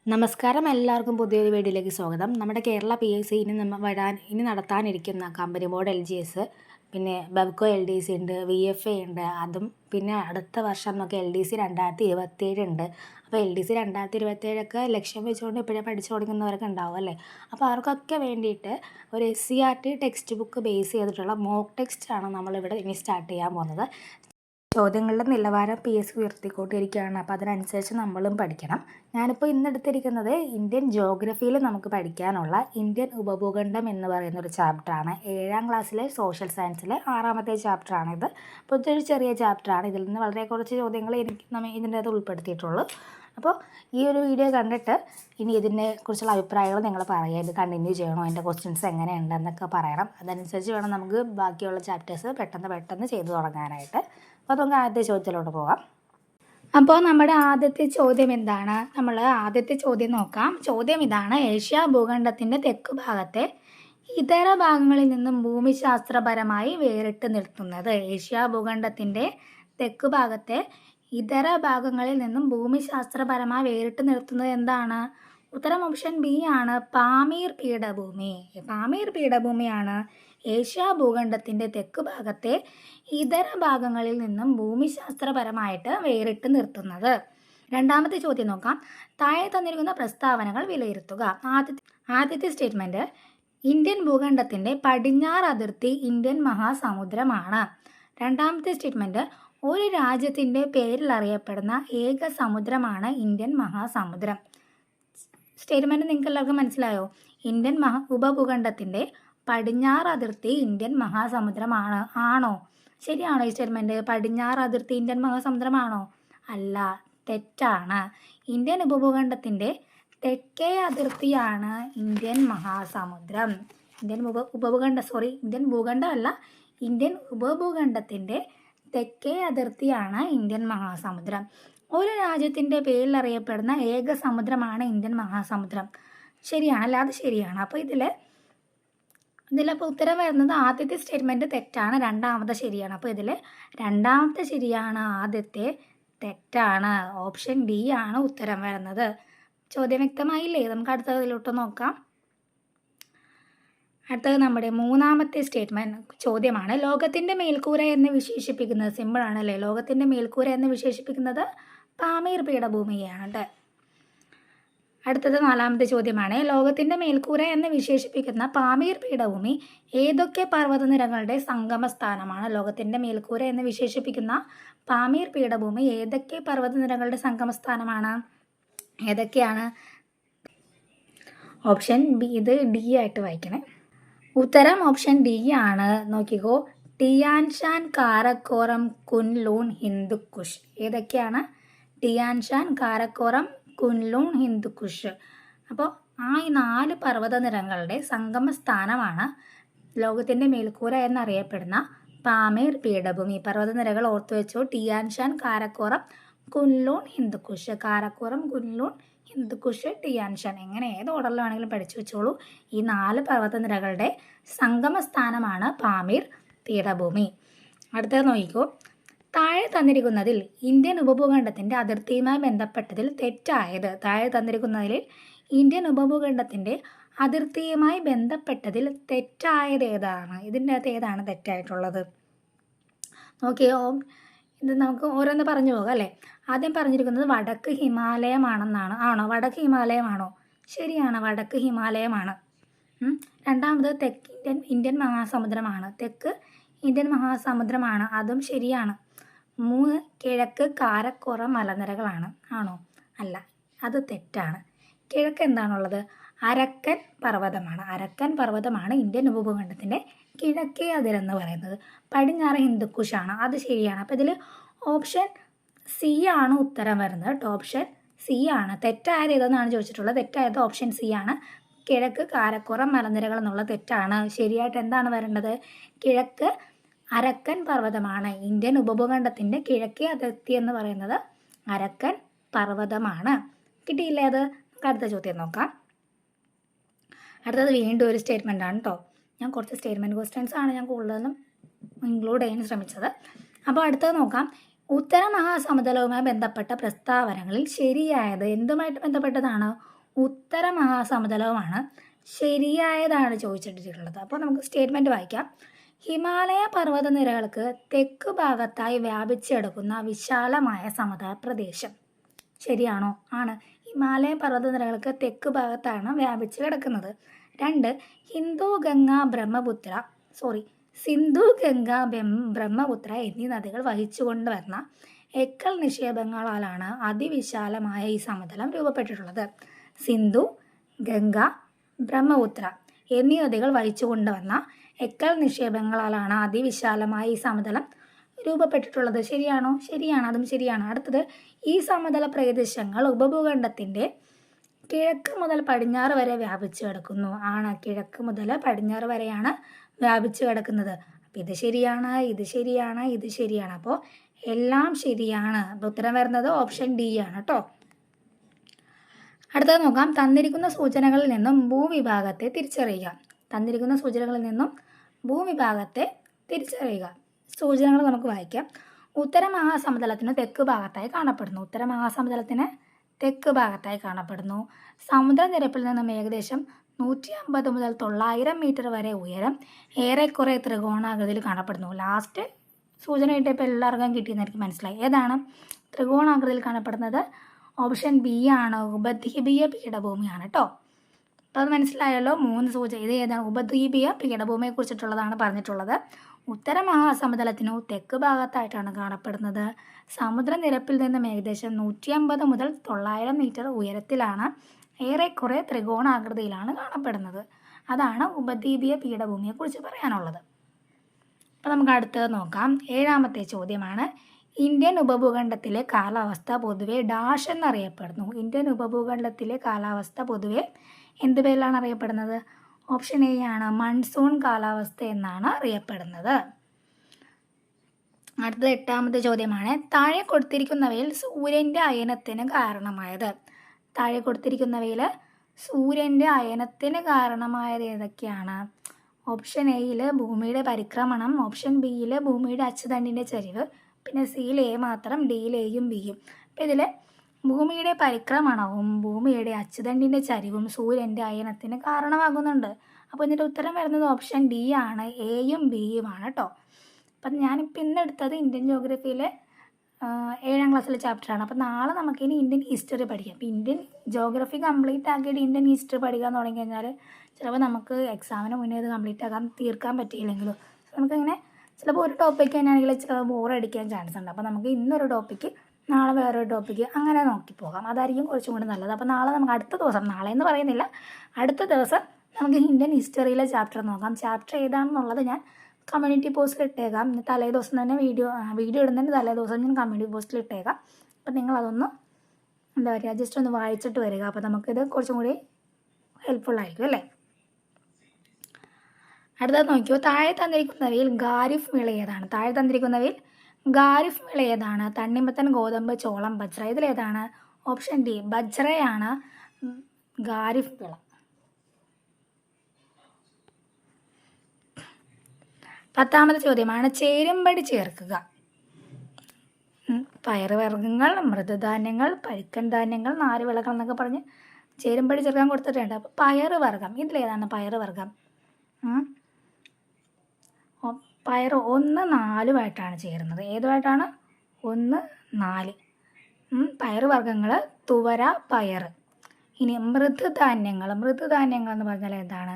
നമസ്കാരം, എല്ലാവർക്കും പുതിയൊരു വീഡിയോയിലേക്ക് സ്വാഗതം. നമ്മുടെ കേരള PSC ഇനി നടത്താനിരിക്കുന്ന കമ്പനി ബോർഡ് LGS, പിന്നെ ബെവ്കോ LDC ഉണ്ട്, VFA ഉണ്ട്. അതും പിന്നെ അടുത്ത വർഷം നമുക്ക് LDC 2027 ഉണ്ട്. അപ്പോൾ LDC 2027 ലക്ഷ്യം വെച്ചുകൊണ്ട് ഇപ്പോഴേ പഠിച്ചു തുടങ്ങുന്നവരൊക്കെ ഉണ്ടാവും അല്ലേ. അപ്പോൾ അവർക്കൊക്കെ വേണ്ടിയിട്ട് ഒരു SCERT ടെക്സ്റ്റ് ബുക്ക് ബേസ് ചെയ്തിട്ടുള്ള മോക്ക് ടെക്സ്റ്റാണ് നമ്മളിവിടെ ഇനി സ്റ്റാർട്ട് ചെയ്യാൻ പോകുന്നത്. ചോദ്യങ്ങളുടെ നിലവാരം PSC ഉയർത്തിക്കൊണ്ടിരിക്കുകയാണ്. അപ്പോൾ അതിനനുസരിച്ച് നമ്മളും പഠിക്കണം. ഞാനിപ്പോൾ ഇന്നെടുത്തിരിക്കുന്നത് ഇന്ത്യൻ ജോഗ്രഫിയിൽ നമുക്ക് പഠിക്കാനുള്ള ഇന്ത്യൻ ഉപഭൂഖണ്ഡം എന്ന് പറയുന്ന ഒരു ചാപ്റ്ററാണ്. 7ാം ക്ലാസ്സിലെ സോഷ്യൽ സയൻസിലെ 6ാമത്തെ ചാപ്റ്ററാണിത്. അപ്പോൾ ഇതൊരു ചെറിയ ചാപ്റ്ററാണ്. ഇതിൽ നിന്ന് വളരെ കുറച്ച് ചോദ്യങ്ങൾ ഇതിൻ്റെ അകത്ത് ഉൾപ്പെടുത്തിയിട്ടുള്ളൂ. അപ്പോൾ ഈ ഒരു വീഡിയോ കണ്ടിട്ട് ഇനി ഇതിനെക്കുറിച്ചുള്ള അഭിപ്രായങ്ങൾ നിങ്ങൾ പറയുക. ഇത് കണ്ടിന്യൂ ചെയ്യണോ, അതിൻ്റെ ക്വസ്റ്റ്യൻസ് എങ്ങനെയുണ്ടെന്നൊക്കെ പറയണം. അതനുസരിച്ച് വേണം നമുക്ക് ബാക്കിയുള്ള ചാപ്റ്റേഴ്സ് പെട്ടെന്ന് ചെയ്തു തുടങ്ങാനായിട്ട്. അപ്പോൾ നമുക്ക് ആദ്യത്തെ ചോദ്യത്തിലോട്ട് പോകാം. അപ്പോൾ നമ്മുടെ ആദ്യത്തെ ചോദ്യം എന്താണ്? നമ്മൾ ആദ്യത്തെ ചോദ്യം നോക്കാം. ചോദ്യം ഇതാണ്: ഏഷ്യ ഭൂഖണ്ഡത്തിൻ്റെ തെക്ക് ഭാഗത്തെ ഇതര ഭാഗങ്ങളിൽ നിന്നും ഭൂമിശാസ്ത്രപരമായി വേറിട്ട് നിർത്തുന്നത്. ഏഷ്യ ഭൂഖണ്ഡത്തിൻ്റെ തെക്ക് ഭാഗത്തെ ഇതര ഭാഗങ്ങളിൽ നിന്നും ഭൂമിശാസ്ത്രപരമായി വേറിട്ട് നിർത്തുന്നത് എന്താണ്? ഉത്തരം ഓപ്ഷൻ ബി ആണ്, പാമീർ പീഠഭൂമി. പാമീർ പീഠഭൂമിയാണ് ഏഷ്യ ഭൂഖണ്ഡത്തിൻ്റെ തെക്ക് ഭാഗത്തെ ഇതര ഭാഗങ്ങളിൽ നിന്നും ഭൂമിശാസ്ത്രപരമായിട്ട് വേറിട്ട് നിർത്തുന്നത്. രണ്ടാമത്തെ ചോദ്യം നോക്കാം. താഴെ തന്നിരിക്കുന്ന പ്രസ്താവനകൾ വിലയിരുത്തുക. ആദ്യത്തെ സ്റ്റേറ്റ്മെൻറ്റ്: ഇന്ത്യൻ ഭൂഖണ്ഡത്തിൻ്റെ പടിഞ്ഞാറ് അതിർത്തി ഇന്ത്യൻ മഹാസമുദ്രമാണ്. രണ്ടാമത്തെ സ്റ്റേറ്റ്മെൻറ്റ്: ഒരു രാജ്യത്തിൻ്റെ പേരിൽ അറിയപ്പെടുന്ന ഏക സമുദ്രമാണ് ഇന്ത്യൻ മഹാസമുദ്രം. സ്റ്റേറ്റ്മെൻറ്റ് നിങ്ങൾക്ക് എല്ലാവർക്കും മനസ്സിലായോ? ഇന്ത്യൻ ഉപഭൂഖണ്ഡത്തിൻ്റെ പടിഞ്ഞാറ് അതിർത്തി ഇന്ത്യൻ മഹാസമുദ്രമാണ്. ആണോ? ശരിയാണോ ഈ സ്റ്റേറ്റ്മെൻറ്റ്? പടിഞ്ഞാറ് അതിർത്തി ഇന്ത്യൻ മഹാസമുദ്രമാണോ? അല്ല, തെറ്റാണ്. ഇന്ത്യൻ ഉപഭൂഖണ്ഡത്തിൻ്റെ തെക്കേ അതിർത്തിയാണ് ഇന്ത്യൻ മഹാസമുദ്രം. ഇന്ത്യൻ ഭൂഖണ്ഡം അല്ല, ഇന്ത്യൻ ഉപഭൂഖണ്ഡത്തിൻ്റെ തെക്കേ അതിർത്തിയാണ് ഇന്ത്യൻ മഹാസമുദ്രം. ഒരു രാജ്യത്തിൻ്റെ പേരിൽ അറിയപ്പെടുന്ന ഏക സമുദ്രമാണ് ഇന്ത്യൻ മഹാസമുദ്രം. ശരിയാണല്ലേ? അത് ശരിയാണ്. അപ്പോൾ ഇതിലപ്പോൾ ഉത്തരം വരുന്നത് ആദ്യത്തെ സ്റ്റേറ്റ്മെൻറ്റ് തെറ്റാണ്, രണ്ടാമത്തെ ശരിയാണ്. അപ്പോൾ ഇതിൽ രണ്ടാമത്തെ ശരിയാണ്, ആദ്യത്തെ തെറ്റാണ്. ഓപ്ഷൻ ഡി ആണ് ഉത്തരം വരുന്നത്. ചോദ്യം വ്യക്തമായില്ലേ? നമുക്ക് അടുത്തതിലോട്ട് നോക്കാം. അടുത്തത് നമ്മുടെ മൂന്നാമത്തെ ചോദ്യമാണ്. ലോകത്തിൻ്റെ മേൽക്കൂര എന്ന് വിശേഷിപ്പിക്കുന്നത്, സിമ്പിളാണല്ലേ, ലോകത്തിൻ്റെ മേൽക്കൂര എന്ന് വിശേഷിപ്പിക്കുന്നത് പാമീർ പീഠഭൂമിയാണ്. അടുത്തത് നാലാമത്തെ ചോദ്യമാണ്. ലോകത്തിൻ്റെ മേൽക്കൂര എന്ന് വിശേഷിപ്പിക്കുന്ന പാമീർ പീഠഭൂമി ഏതൊക്കെ പർവ്വതനിരകളുടെ സംഗമസ്ഥാനമാണ്? ലോകത്തിൻ്റെ മേൽക്കൂര എന്ന് വിശേഷിപ്പിക്കുന്ന പാമീർ പീഠഭൂമി ഏതൊക്കെ പർവ്വതനിരകളുടെ സംഗമസ്ഥാനമാണ്? ഏതൊക്കെയാണ്? Option B. ഇത് ഡി ആയിട്ട് വായിക്കണേ. ഉത്തരം ഓപ്ഷൻ ഡി ആണ്. നോക്കിക്കോ: ടിയാൻഷാൻ, കാരക്കോറം, കുൻലൂൺ, ഹിന്ദുക്കുഷ്. ഏതൊക്കെയാണ്? ടിയാൻഷാൻ, കാരക്കോറം, കുൻലൂൺ, ഹിന്ദുക്കുഷ്. അപ്പോൾ ഈ 4 പർവ്വതനിരകളുടെ സംഗമസ്ഥാനമാണ് ലോകത്തിൻ്റെ മേൽക്കൂര എന്നറിയപ്പെടുന്ന പാമീർ പീഠഭൂമി. പർവ്വതനിരകൾ ഓർത്തു വെച്ചോ: ടിയാൻഷാൻ, കാരക്കോറം, കുൻലൂൺ, ഹിന്ദുക്കുഷ്. കാരക്കോറം, കുൻലൂൺ, ഹിന്ദുക്കുഷ്, ടിയാൻഷാൻ. എങ്ങനെ ഏത് ഓർഡറിലാണെങ്കിലും പഠിച്ചു വെച്ചോളൂ. ഈ 4 പർവ്വതനിരകളുടെ സംഗമസ്ഥാനമാണ് പാമീർ പീഠഭൂമി. അടുത്തത് നോക്കിക്കോ. താഴെ തന്നിരിക്കുന്നതിൽ ഇന്ത്യൻ ഉപഭൂഖണ്ഡത്തിൻ്റെ അതിർത്തിയുമായി ബന്ധപ്പെട്ടതിൽ തെറ്റായത്. താഴെ തന്നിരിക്കുന്നതിൽ ഇന്ത്യൻ ഉപഭൂഖണ്ഡത്തിൻ്റെ അതിർത്തിയുമായി ബന്ധപ്പെട്ടതിൽ തെറ്റായത് ഏതാണ്? ഇതിൻ്റെ അകത്ത് ഏതാണ് തെറ്റായിട്ടുള്ളത്? നോക്കിയോ, ഇത് നമുക്ക് ഓരോന്ന് പറഞ്ഞു പോകാം അല്ലേ. ആദ്യം പറഞ്ഞിരിക്കുന്നത് വടക്ക് ഹിമാലയമാണെന്നാണ്. ആണോ? വടക്ക് ഹിമാലയമാണോ? ശരിയാണ്, വടക്ക് ഹിമാലയമാണ്. രണ്ടാമത് തെക്ക് ഇന്ത്യൻ മഹാസമുദ്രമാണ്. തെക്ക് ഇന്ത്യൻ മഹാസമുദ്രമാണ്, അതും ശരിയാണ്. 3 കിഴക്ക് കാരക്കോറം മലനിരകളാണ്. ആണോ? അല്ല, അത് തെറ്റാണ്. കിഴക്ക് എന്താണുള്ളത്? അരക്കൻ പർവ്വതമാണ്. അരക്കൻ പർവ്വതമാണ് ഇന്ത്യൻ ഉപഭൂഖണ്ഡത്തിൻ്റെ കിഴക്കേ അതിരെന്ന് പറയുന്നത്. പടിഞ്ഞാറ് ഹിന്ദുക്കുഷാണ്, അത് ശരിയാണ്. അപ്പോൾ ഇതിൽ ഓപ്ഷൻ സി ആണ് ഉത്തരം വരുന്നത് കേട്ടോ. ഓപ്ഷൻ സി ആണ്. തെറ്റായത് ഏതെന്നാണ് ചോദിച്ചിട്ടുള്ളത്. തെറ്റായത് ഓപ്ഷൻ സി ആണ്. കിഴക്ക് കാരക്കോറം മലനിരകൾ എന്നുള്ള തെറ്റാണ്. ശരിയായിട്ട് എന്താണ് വരേണ്ടത്? കിഴക്ക് അരക്കൻ പർവ്വതമാണ്. ഇന്ത്യൻ ഉപഭൂഖണ്ഡത്തിൻ്റെ കിഴക്കേ അതിർത്തി എന്ന് പറയുന്നത് അരക്കൻ പർവ്വതമാണ്. കിട്ടിയില്ലേ അത്? നമുക്ക് അടുത്ത ചോദ്യം നോക്കാം. അടുത്തത് വീണ്ടും ഒരു സ്റ്റേറ്റ്മെൻ്റ് ആണ് കേട്ടോ. ഞാൻ കുറച്ച് സ്റ്റേറ്റ്മെൻറ്റ് ക്വസ്റ്റ്യൻസ് ആണ് ഞാൻ കൂടുതലും ഇൻക്ലൂഡ് ചെയ്യാൻ ശ്രമിച്ചത്. അപ്പോൾ അടുത്തത് നോക്കാം. ഉത്തര മഹാസമുദ്രവുമായി ബന്ധപ്പെട്ട പ്രസ്താവനകളിൽ ശരിയായത് എന്തുമായിട്ട് ബന്ധപ്പെട്ടതാണ്? ഉത്തര മഹാസമതലവുമാണ്. ശരിയായതാണ് ചോദിച്ചിട്ടുള്ളത്. അപ്പോൾ നമുക്ക് സ്റ്റേറ്റ്മെൻറ്റ് വായിക്കാം. ഹിമാലയ പർവ്വതനിരകൾക്ക് തെക്ക് ഭാഗത്തായി വ്യാപിച്ചെടുക്കുന്ന വിശാലമായ സമതല പ്രദേശം. ശരിയാണോ? ആണ്. ഹിമാലയ പർവ്വതനിരകൾക്ക് തെക്ക് ഭാഗത്താണ് വ്യാപിച്ച് കിടക്കുന്നത്. 2. സിന്ധു ഗംഗ ബ്രഹ്മപുത്ര എന്നീ നദികൾ വഹിച്ചുകൊണ്ടുവരുന്ന എക്കൽ നിക്ഷേപങ്ങളാലാണ് അതിവിശാലമായ ഈ സമതലം രൂപപ്പെട്ടിട്ടുള്ളത്. സിന്ധു, ഗംഗ, ബ്രഹ്മപുത്ര എന്നീ നദികൾ വഹിച്ചുകൊണ്ടുവന്ന എക്കൽ നിക്ഷേപങ്ങളാലാണ് അതിവിശാലമായ ഈ സമതലം രൂപപ്പെട്ടിട്ടുള്ളത്. ശരിയാണോ? ശരിയാണ്, അതും ശരിയാണ്. അടുത്തത്, ഈ സമതല പ്രദേശങ്ങൾ ഉപഭൂഖണ്ഡത്തിൻ്റെ കിഴക്ക് മുതൽ പടിഞ്ഞാറ് വരെ വ്യാപിച്ചു കിടക്കുന്നു. ആണ്, കിഴക്ക് മുതൽ പടിഞ്ഞാറ് വരെയാണ് വ്യാപിച്ചു കിടക്കുന്നത്. അപ്പം ഇത് ശരിയാണ്, ഇത് ശരിയാണ്, ഇത് ശരിയാണ്. അപ്പോൾ എല്ലാം ശരിയാണ്. അപ്പോൾ ഉത്തരം വരുന്നത് ഓപ്ഷൻ ഡി ആണ് കേട്ടോ. അടുത്തത് നോക്കാം. തന്നിരിക്കുന്ന സൂചനകളിൽ നിന്നും ഭൂവിഭാഗത്തെ തിരിച്ചറിയുക. സൂചനകൾ നമുക്ക് വായിക്കാം. ഉത്തര മഹാസമതലത്തിന് തെക്ക് ഭാഗത്തായി കാണപ്പെടുന്നു. സമുദ്രനിരപ്പിൽ നിന്നും ഏകദേശം 150 മുതൽ 900 മീറ്റർ വരെ ഉയരം, ഏറെക്കുറെ ത്രികോണാകൃതിയിൽ കാണപ്പെടുന്നു. ലാസ്റ്റ് സൂചന കിട്ടിയപ്പോൾ എല്ലാവർക്കും കിട്ടിയെന്ന് എനിക്ക് മനസ്സിലായി. ഏതാണ് ത്രികോണാകൃതിയിൽ കാണപ്പെടുന്നത്? ഓപ്ഷൻ ബി ആണ്. ഉപദ്വീപീയ പീഠഭൂമിയാണ് കേട്ടോ. അപ്പോൾ അത് മനസ്സിലായല്ലോ. 3 സൂചന. ഇത് ഏതാണ്? ഉപദ്വീപീയ പീഠഭൂമിയെ കുറിച്ചിട്ടുള്ളതാണ് പറഞ്ഞിട്ടുള്ളത്. ഉത്തര മഹാസമതലത്തിനു തെക്ക് ഭാഗത്തായിട്ടാണ് കാണപ്പെടുന്നത്. സമുദ്രനിരപ്പിൽ നിന്നും ഏകദേശം 150 മുതൽ 900 മീറ്റർ ഉയരത്തിലാണ്, ഏറെക്കുറെ ത്രികോണാകൃതിയിലാണ് കാണപ്പെടുന്നത്. അതാണ് ഉപദ്വീപീയ പീഠഭൂമിയെക്കുറിച്ച് പറയാനുള്ളത്. അപ്പോൾ നമുക്ക് അടുത്തത് നോക്കാം. 7ാമത്തെ ചോദ്യമാണ്. ഇന്ത്യൻ ഉപഭൂഖണ്ഡത്തിലെ കാലാവസ്ഥ പൊതുവെ ഡാഷ് എന്നറിയപ്പെടുന്നു. ഇന്ത്യൻ ഉപഭൂഖണ്ഡത്തിലെ കാലാവസ്ഥ പൊതുവെ എന്ത് പേരിലാണ് അറിയപ്പെടുന്നത്? ഓപ്ഷൻ എ ആണ്. മൺസൂൺ കാലാവസ്ഥ എന്നാണ് അറിയപ്പെടുന്നത്. അടുത്തത് 8ാമത്തെ ചോദ്യമാണ്. താഴെ കൊടുത്തിരിക്കുന്നവയിൽ സൂര്യൻ്റെ അയനത്തിന് കാരണമായത് ഏതൊക്കെയാണ്? ഓപ്ഷൻ എയിൽ ഭൂമിയുടെ പരിക്രമണം, ഓപ്ഷൻ ബിയിൽ ഭൂമിയുടെ അച്ചുതണ്ടിൻ്റെ ചരിവ്, പിന്നെ സിയിൽ എ മാത്രം, ഡിയിൽ എയും ബിയും. അപ്പം ഇതിൽ ഭൂമിയുടെ പരിക്രമണവും ഭൂമിയുടെ അച്ചുതണ്ടിൻ്റെ ചരിവും സൂര്യൻ്റെ അയനത്തിന് കാരണമാകുന്നുണ്ട്. അപ്പോൾ ഇതിൻ്റെ ഉത്തരം വരുന്നത് ഓപ്ഷൻ ഡി ആണ്. എയും ബിയുമാണ് കേട്ടോ. അപ്പം ഞാനിപ്പോൾ ഇന്നെടുത്തത് ഇന്ത്യൻ ജോഗ്രഫിയിലെ 7ാം ക്ലാസ്സിലെ ചാപ്റ്ററാണ്. അപ്പോൾ നാളെ നമുക്കിനി ഇന്ത്യൻ ഹിസ്റ്ററി പഠിക്കാം. അപ്പോൾ ഇന്ത്യൻ ജോഗ്രഫി കംപ്ലീറ്റ് ആക്കിയിട്ട് ഇന്ത്യൻ ഹിസ്റ്ററി പഠിക്കാൻ തുടങ്ങി കഴിഞ്ഞാൽ ചിലപ്പോൾ നമുക്ക് എക്സാമിന് മുന്നേ ഇത് തീർക്കാൻ പറ്റിയില്ലെങ്കിലും നമുക്കിങ്ങനെ ചിലപ്പോൾ ഒരു ടോപ്പിക്ക് തന്നെയാണെങ്കിൽ ചിലപ്പോൾ ബോറടിക്കാൻ ചാൻസ് ഉണ്ട്. അപ്പോൾ നമുക്ക് ഇന്നൊരു ടോപ്പിക്ക്, നാളെ വേറൊരു ടോപ്പിക്ക്, അങ്ങനെ നോക്കി പോകാം. അതായിരിക്കും കുറച്ചും കൂടി നല്ലത്. അപ്പോൾ നാളെ നമുക്ക് അടുത്ത ദിവസം, നാളെ എന്ന് പറയുന്നില്ല, അടുത്ത ദിവസം നമുക്ക് ഇന്ത്യൻ ഹിസ്റ്ററിയിലെ ചാപ്റ്റർ നോക്കാം. ചാപ്റ്റർ ഏതാണെന്നുള്ളത് ഞാൻ കമ്മ്യൂണിറ്റി പോസ്റ്റിൽ ഇട്ടേക്കാം. തലേദിവസം തന്നെ വീഡിയോ ഇടുന്നതിന് തലേദിവസം ഞാൻ കമ്മ്യൂണിറ്റി പോസ്റ്റിൽ ഇട്ടേക്കാം. അപ്പോൾ നിങ്ങളതൊന്ന് ജസ്റ്റ് ഒന്ന് വായിച്ചിട്ട് വരിക. അപ്പോൾ നമുക്കിത് കുറച്ചും കൂടി ഹെൽപ്ഫുൾ ആയിരിക്കും അല്ലേ. അടുത്തത് നോക്കിയോ. താഴെ തന്നിരിക്കുന്നവയിൽ ഖാരിഫ് വിള ഏതാണ്? തണ്ണിമത്തൻ, ഗോതമ്പ്, ചോളം, ബജ്ര. ഇതിലേതാണ്? ഓപ്ഷൻ ഡി ബജ്രയാണ് ഖാരിഫ് വിള. 10ാമത്തെ ചോദ്യമാണ്. ചേരുംപടി ചേർക്കുക. പയറുവർഗ്ഗങ്ങൾ, മൃദുധാന്യങ്ങൾ, പരുക്കൻ ധാന്യങ്ങൾ, നാരുവിളകൾ എന്നൊക്കെ പറഞ്ഞ് ചേരുംപടി ചേർക്കാൻ കൊടുത്തിട്ടുണ്ട്. അപ്പോൾ പയറുവർഗ്ഗം, ഇതിലേതാണ് പയറുവർഗ്ഗം? പയർ 1, 4 ചേരുന്നത്. ഏതുമായിട്ടാണ്? 1, 4. പയറുവർഗ്ഗങ്ങൾ, തുവര, പയർ. ഇനി മൃദുധാന്യങ്ങൾ എന്ന് പറഞ്ഞാൽ എന്താണ്?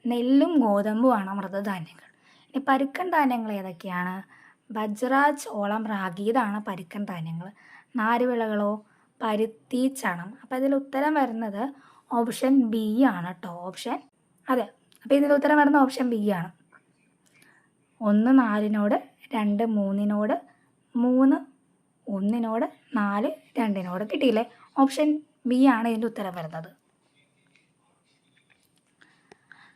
നെല്ലും ഗോതമ്പുമാണ് മൃദുധാന്യങ്ങൾ. ഇനി പരുക്കൻ ധാന്യങ്ങൾ ഏതൊക്കെയാണ്? ബജ്ര, ചോളം, റാഗി. ഇതാണ് പരുക്കൻ ധാന്യങ്ങൾ. നാരുവിളകളോ? പരുത്തി, ചണം. അപ്പോൾ ഇതിൽ ഉത്തരം വരുന്നത് ഓപ്ഷൻ ബി ആണ് കേട്ടോ. അതെ, അപ്പോൾ ഇതിൽ ഉത്തരം വരുന്നത് ഓപ്ഷൻ ബി ആണ്. 1 4 2 3 3 1 4 2 കിട്ടിയില്ലേ? ഓപ്ഷൻ ബി ആണ് ഇതിൻ്റെ ഉത്തരം വരുന്നത്.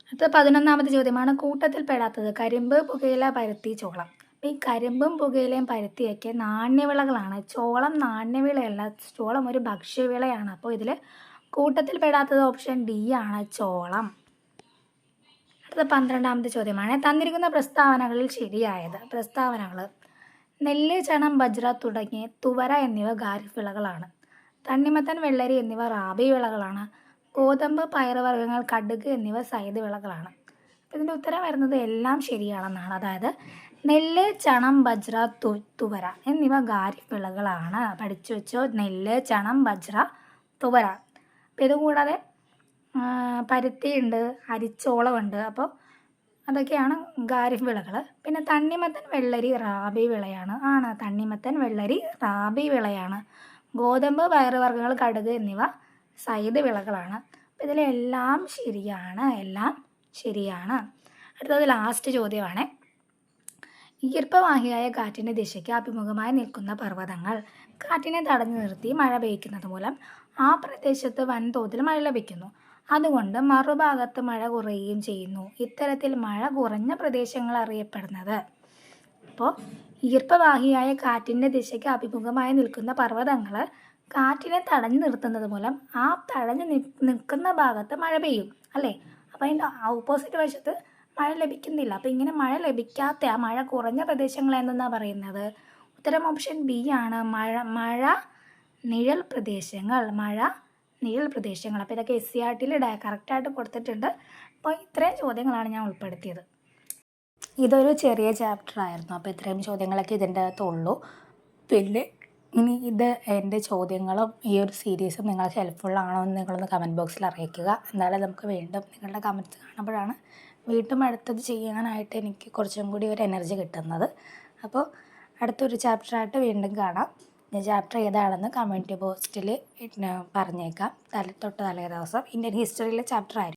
അടുത്ത 11ാമത്തെ ചോദ്യമാണ്. കൂട്ടത്തിൽ പെടാത്തത് കരിമ്പ്, പുകയില, പരുത്തി, ചോളം. അപ്പോൾ ഈ കരിമ്പും പുകയിലയും പരുത്തിയൊക്കെ നാണ്യവിളകളാണ്. ചോളം നാണ്യവിളയല്ല, ചോളം ഒരു ഭക്ഷ്യവിളയാണ്. അപ്പോൾ ഇതിൽ കൂട്ടത്തിൽ പെടാത്തത് ഓപ്ഷൻ ഡി ആണ്, ചോളം. അടുത്ത 12ാമത്തെ ചോദ്യമാണ്. തന്നിരിക്കുന്ന പ്രസ്താവനകളിൽ ശരിയായത്. പ്രസ്താവനകൾ: നെല്ല്, ചണം, ബജ്ര തുവര എന്നിവ ഖാരിഫ് വിളകളാണ്. തണ്ണിമത്തൻ, വെള്ളരി എന്നിവ റാബി വിളകളാണ്. ഗോതമ്പ്, പയറുവർഗ്ഗങ്ങൾ, കടുക് എന്നിവ സൈഡ് വിളകളാണ്. ഇതിൻ്റെ ഉത്തരം വരുന്നത് എല്ലാം ശരിയാണെന്നാണ്. അതായത് നെല്ല്, ചണം, ബജ്ര, തുവര എന്നിവ ഖാരിഫ് വിളകളാണ്. പഠിച്ചു വെച്ചോ, നെല്ല്, ചണം, ബജ്ര, തുവര. അപ്പോൾ ഇതുകൂടാതെ പരുത്തിയുണ്ട്, അരിച്ചോളമുണ്ട്. അപ്പോൾ അതൊക്കെയാണ് ഖാരിഫ് വിളകൾ. പിന്നെ തണ്ണിമത്തൻ, വെള്ളരി, റാബി വിളയാണ്. തണ്ണിമത്തൻ, വെള്ളരി, റാബി വിളയാണ്. ഗോതമ്പ്, പയറുവർഗ്ഗങ്ങൾ, കടുക് എന്നിവ സൈഡ് വിളകളാണ്. അപ്പോൾ ഇതിലെല്ലാം ശരിയാണ്, എല്ലാം ശരിയാണ്. അടുത്തത് ലാസ്റ്റ് ചോദ്യമാണ്. ഈർപ്പവാഹിയായ കാറ്റിൻ്റെ ദിശയ്ക്ക് അഭിമുഖമായി നിൽക്കുന്ന പർവ്വതങ്ങൾ. കാറ്റിനെ തടഞ്ഞു നിർത്തി മഴ പെയ്യ്ക്കുന്നത് മൂലം ആ പ്രദേശത്ത് വൻതോതിൽ മഴ ലഭിക്കുന്നു. അതുകൊണ്ട് മറുഭാഗത്ത് മഴ കുറയുകയും ചെയ്യുന്നു. ഇത്തരത്തിൽ മഴ കുറഞ്ഞ പ്രദേശങ്ങൾ അറിയപ്പെടുന്നത്. അപ്പോൾ ഈർപ്പവാഹിയായ കാറ്റിൻ്റെ ദിശയ്ക്ക് അഭിമുഖമായി നിൽക്കുന്ന പർവ്വതങ്ങൾ കാറ്റിനെ തടഞ്ഞു നിർത്തുന്നത് മൂലം ആ തടഞ്ഞു നിൽക്കുന്ന ഭാഗത്ത് മഴ പെയ്യും, അല്ലേ? അപ്പോൾ അതിൻ്റെ ഓപ്പോസിറ്റ് വശത്ത് മഴ ലഭിക്കുന്നില്ല. അപ്പോൾ ഇങ്ങനെ മഴ ലഭിക്കാത്ത, ആ മഴ കുറഞ്ഞ പ്രദേശങ്ങൾ എന്തെന്നാണ് പറയുന്നത്? ഉത്തരം ഓപ്ഷൻ ബി ആണ്. മഴ നിഴൽ പ്രദേശങ്ങൾ. അപ്പോൾ ഇതൊക്കെ SCERT-ൽ കറക്റ്റായിട്ട് കൊടുത്തിട്ടുണ്ട്. അപ്പോൾ ഇത്രയും ചോദ്യങ്ങളാണ് ഞാൻ ഉൾപ്പെടുത്തിയത്. ഇതൊരു ചെറിയ ചാപ്റ്റർ ആയിരുന്നു. അപ്പോൾ ഇത്രയും ചോദ്യങ്ങളൊക്കെ ഇതിൻ്റെ അകത്തുള്ളൂ. പിന്നെ ഇനി എൻ്റെ ചോദ്യങ്ങളും ഈ ഒരു സീരീസും നിങ്ങൾക്ക് ഹെൽപ്ഫുള്ളാണോ എന്ന് നിങ്ങളൊന്ന് കമൻറ്റ് ബോക്സിൽ അറിയിക്കുക. എന്നാലും നമുക്ക് വീണ്ടും നിങ്ങളുടെ കമൻറ്റ്സ് കാണുമ്പോഴാണ് വീണ്ടും അടുത്തത് ചെയ്യാനായിട്ട് എനിക്ക് കുറച്ചും കൂടി ഒരു എനർജി കിട്ടുന്നത്. അപ്പോൾ അടുത്തൊരു ചാപ്റ്ററായിട്ട് വീണ്ടും കാണാം. ഞാൻ ചാപ്റ്റർ ഏതാണെന്ന് കമൻറ്റ് ബോക്സിൽ പറഞ്ഞേക്കാം. തലേ ദിവസം ഇന്ത്യൻ ഹിസ്റ്ററിയിലെ ചാപ്റ്റർ ആയിരിക്കും.